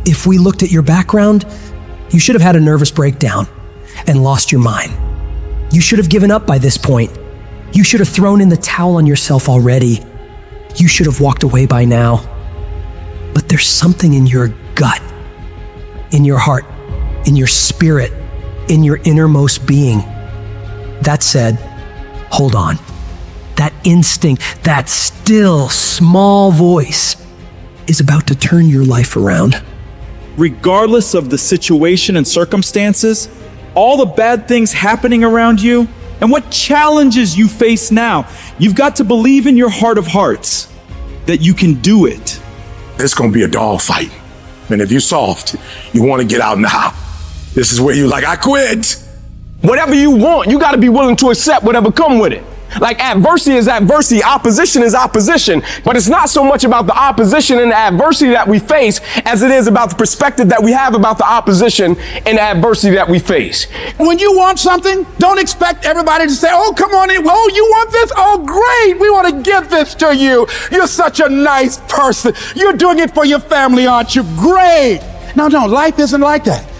If we looked at your background, you should have had a nervous breakdown and lost your mind. You should have given up by this point. You should have thrown in the towel on yourself already. You should have walked away by now. But there's something in your gut, in your heart, in your spirit, in your innermost being that said, hold on. That instinct, that still small voice is about to turn your life around. Regardless of the situation and circumstances, all the bad things happening around you, and what challenges you face now, you've got to believe in your heart of hearts that you can do it. It's gonna be a dog fight. And if you're soft, you wanna get out now. This is where you're like, I quit. Whatever you want, you gotta be willing to accept whatever come with it. Like adversity is adversity, opposition is opposition, but it's not so much about the opposition and the adversity that we face as it is about the perspective that we have about the opposition and the adversity that we face. When you want something, don't expect everybody to say, oh, come on in. Oh, you want this? Oh, great. We want to give this to you. You're such a nice person. You're doing it for your family, aren't you? Great. No, life isn't like that.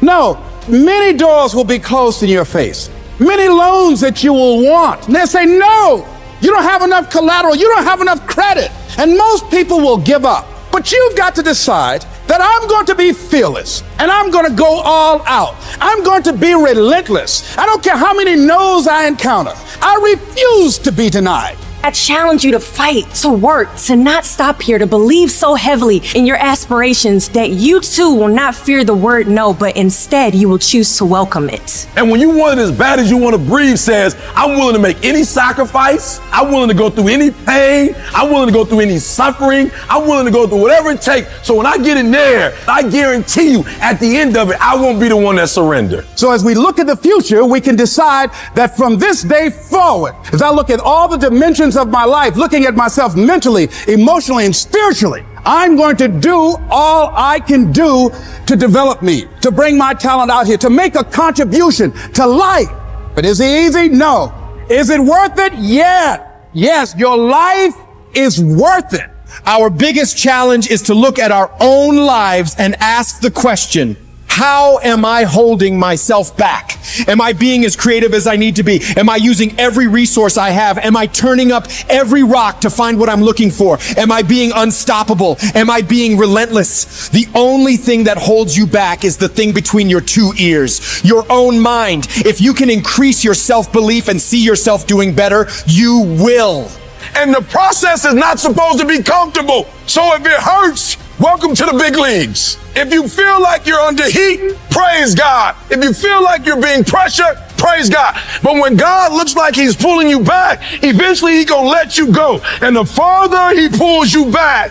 No, many doors will be closed in your face. Many loans that you will want. And they'll say, no, you don't have enough collateral. You don't have enough credit. And most people will give up. But you've got to decide that I'm going to be fearless and I'm going to go all out. I'm going to be relentless. I don't care how many no's I encounter. I refuse to be denied. I challenge you to fight, to work, to not stop here, to believe so heavily in your aspirations that you too will not fear the word no, but instead you will choose to welcome it. And when you want it as bad as you want to breathe says, I'm willing to make any sacrifice. I'm willing to go through any pain. I'm willing to go through any suffering. I'm willing to go through whatever it takes. So when I get in there, I guarantee you at the end of it, I won't be the one that surrendered. So as we look at the future, we can decide that from this day forward, as I look at all the dimensions of my life, looking at myself mentally, emotionally, and spiritually, I'm going to do all I can do to develop me, to bring my talent out here, to make a contribution to life. But is it easy? No. Is it worth it? Yeah. Yes, your life is worth it. Our biggest challenge is to look at our own lives and ask the question, how am I holding myself back? Am I being as creative as I need to be? Am I using every resource I have? Am I turning up every rock to find what I'm looking for? Am I being unstoppable? Am I being relentless? The only thing that holds you back is the thing between your two ears, your own mind. If you can increase your self-belief and see yourself doing better, you will. And the process is not supposed to be comfortable. So if it hurts, welcome to the big leagues. If you feel like you're under heat, praise God. If you feel like you're being pressured, praise God. But when God looks like he's pulling you back, eventually he's going to let you go. And the farther he pulls you back,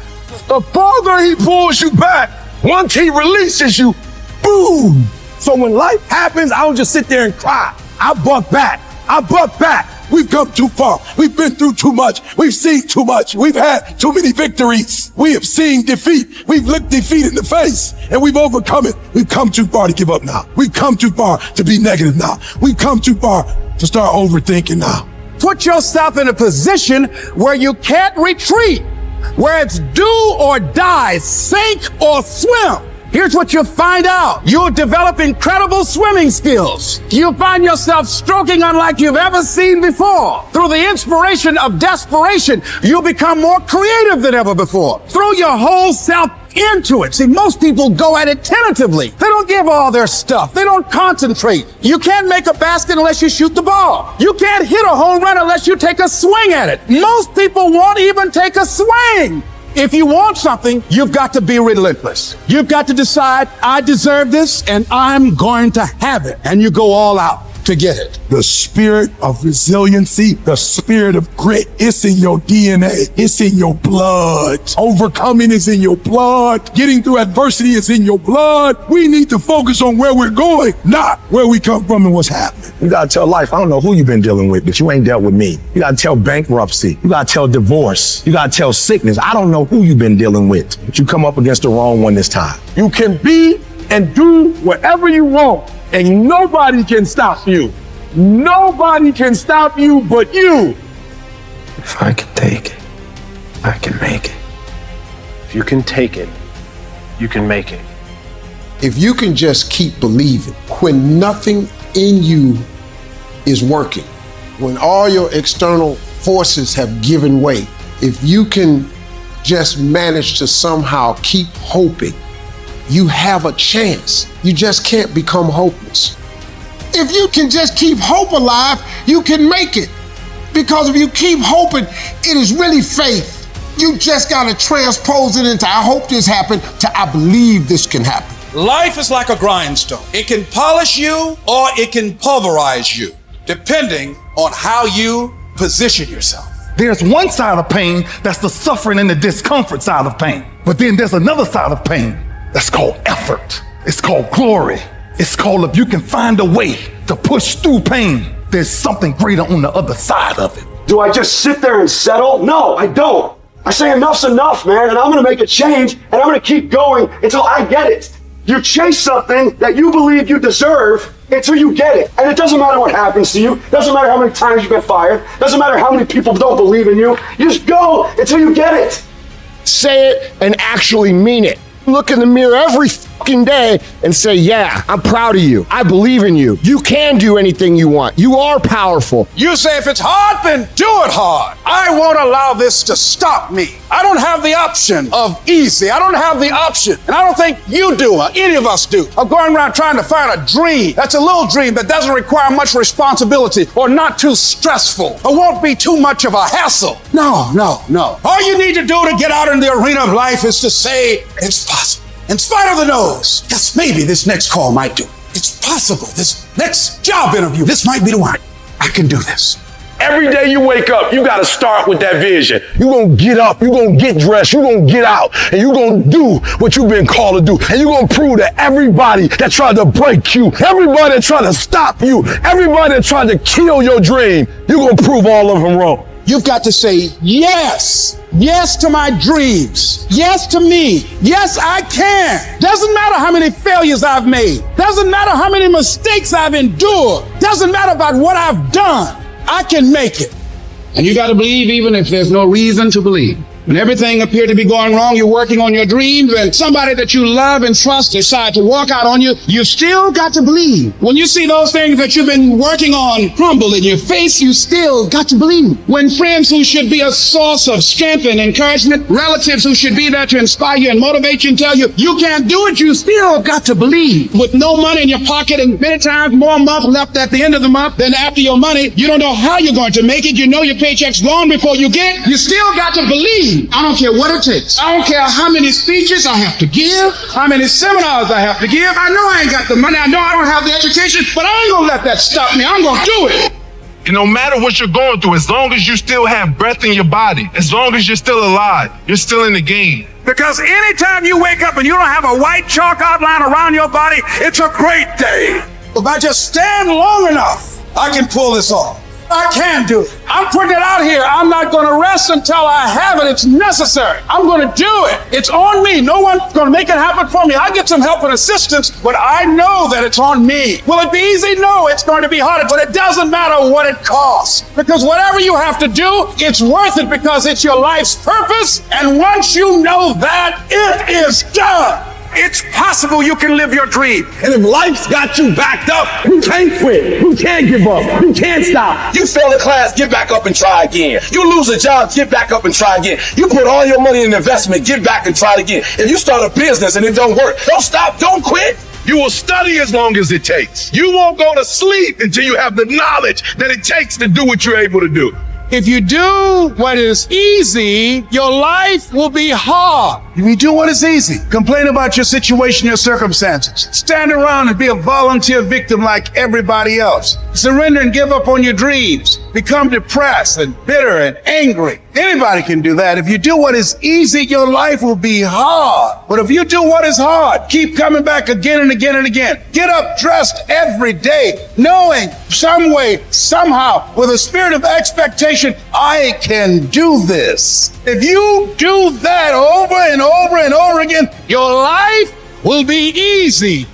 once he releases you, boom. So when life happens, I don't just sit there and cry. I buck back. We've come too far. We've been through too much. We've seen too much. We've had too many victories. We have seen defeat. We've looked defeat in the face and we've overcome it. We've come too far to give up now. We've come too far to be negative now. We've come too far to start overthinking now. Put yourself in a position where you can't retreat, where it's do or die, sink or swim. Here's what you'll find out. You'll develop incredible swimming skills. You'll find yourself stroking unlike you've ever seen before. Through the inspiration of desperation, you'll become more creative than ever before. Throw your whole self into it. See, most people go at it tentatively. They don't give all their stuff. They don't concentrate. You can't make a basket unless you shoot the ball. You can't hit a home run unless you take a swing at it. Most people won't even take a swing. If you want something, you've got to be relentless. You've got to decide, I deserve this and I'm going to have it. And you go all out to get it. The spirit of resiliency, the spirit of grit, it's in your DNA. It's in your blood. Overcoming is in your blood. Getting through adversity is in your blood. We need to focus on where we're going, not where we come from and what's happening. You gotta tell life, I don't know who you've been dealing with, but you ain't dealt with me. You gotta tell bankruptcy. You gotta tell divorce. You gotta tell sickness. I don't know who you've been dealing with, but you come up against the wrong one this time. You can be and do whatever you want, and nobody can stop you. Nobody can stop you but you. If I can take it, I can make it. If you can take it, you can make it. If you can just keep believing when nothing in you is working, when all your external forces have given way, if you can just manage to somehow keep hoping, you have a chance. You just can't become hopeless. If you can just keep hope alive, you can make it. Because if you keep hoping, it is really faith. You just gotta transpose it into I hope this happened to I believe this can happen. Life is like a grindstone. It can polish you or it can pulverize you, depending on how you position yourself. There's one side of pain that's the suffering and the discomfort side of pain. But then there's another side of pain that's called effort. It's called glory. It's called if you can find a way to push through pain, there's something greater on the other side of it. Do I just sit there and settle? No, I don't. I say enough's enough, man, and I'm gonna make a change, and I'm gonna keep going until I get it. You chase something that you believe you deserve until you get it. And it doesn't matter what happens to you. Doesn't matter how many times you get fired. Doesn't matter how many people don't believe in you. You just go until you get it. Say it and actually mean it. Look in the mirror every fucking day and say, yeah, I'm proud of you. I believe in you. You can do anything you want. You are powerful. You say if it's hard, then do it hard. I won't allow this to stop me. I don't have the option of easy. I don't have the option, and I don't think you do or any of us do, of going around trying to find a dream that's a little dream that doesn't require much responsibility or not too stressful or won't be too much of a hassle. No. All you need to do to get out in the arena of life is to say it's possible. In spite of the no's, yes, maybe this next call might do it. It's possible. This next job interview, this might be the one. I can do this. Every day you wake up, you gotta start with that vision. You're gonna get up, you're gonna get dressed, you're gonna get out, and you're gonna do what you've been called to do. And you're gonna prove to everybody that tried to break you, everybody that tried to stop you, everybody that tried to kill your dream, you're gonna prove all of them wrong. You've got to say yes. Yes to my dreams. Yes to me. Yes, I can. Doesn't matter how many failures I've made. Doesn't matter how many mistakes I've endured. Doesn't matter about what I've done. I can make it. And you got to believe even if there's no reason to believe. When everything appeared to be going wrong, you're working on your dreams, and somebody that you love and trust decide to walk out on you, you still got to believe. When you see those things that you've been working on crumble in your face, you still got to believe. When friends who should be a source of strength and encouragement, relatives who should be there to inspire you and motivate you and tell you you can't do it, you still got to believe. With no money in your pocket and many times more month left at the end of the month than after your money, you don't know how you're going to make it. You know your paycheck's gone before you get. You still got to believe. I don't care what it takes. I don't care how many speeches I have to give, how many seminars I have to give. I know I ain't got the money. I know I don't have the education, but I ain't gonna let that stop me. I'm gonna do it. And no matter what you're going through, as long as you still have breath in your body, as long as you're still alive, you're still in the game. Because anytime you wake up and you don't have a white chalk outline around your body, it's a great day. If I just stand long enough, I can pull this off. I can do it. I'm putting it out here. I'm not going to rest until I have it. It's necessary. I'm going to do it. It's on me. No one's going to make it happen for me. I get some help and assistance, but I know that it's on me. Will it be easy? No, it's going to be harder, but it doesn't matter what it costs. Because whatever you have to do, it's worth it because it's your life's purpose. And once you know that, it is done. It's possible you can live your dream. And if life's got you backed up, you can't quit. You can't give up. You can't stop. You fail a class, get back up and try again. You lose a job, get back up and try again. You put all your money in investment, get back and try again. If you start a business and it don't work, don't stop, don't quit. You will study as long as it takes. You won't go to sleep until you have the knowledge that it takes to do what you're able to do. If you do what is easy, your life will be hard. If you do what is easy, complain about your situation, your circumstances. Stand around and be a volunteer victim like everybody else. Surrender and give up on your dreams. Become depressed and bitter and angry. Anybody can do that. If you do what is easy, your life will be hard. But if you do what is hard, keep coming back again and again and again. Get up dressed every day, knowing some way, somehow, with a spirit of expectation, I can do this. If you do that over and over and over again, your life will be easy.